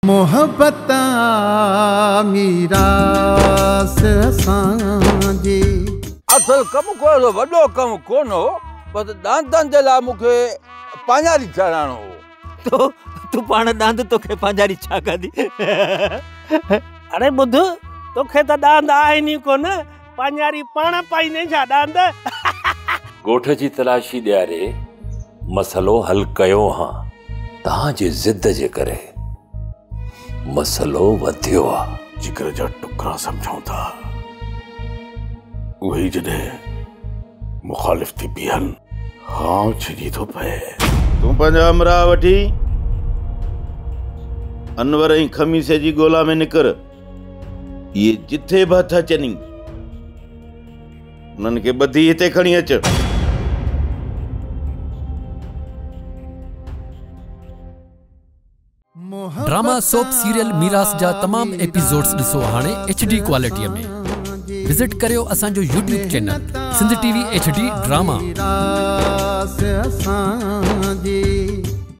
मोहब्बत मीरास असांजी असल कम को वडो कम कोनो पर दांतन जे ला मुखे पांजारी चढ़ाणो तो तू पाण दांत तोखे पांजारी छा कदी अरे बुध तोखे त दांत आहे नी कोन पांजारी पाण पाईने छा दांत गोठ जी तलाशी ॾियारे मसलो हल कयो हां तहां जी जिद जे करे मसलो वधियो आहे जिगर जा टुकड़ा समझूं था वही जॾहिं मुखालिफ थी बीहन हाँ छिजी थो पए तूं पंहिंजा अमरा वठी अनवर ऐं खमीसे जी ॻोल्हा में निकर ये जिथे बि हथ अचनि उन्हनि खे ॿधी हिते खणी अच ड्रामा सोप सीरियल मीरास जा तमाम एपिसोड्स ॾिसो हाणे HD क्वालिटीअ में विजिट करियो असांजो YouTube channel Sindh TV HD drama.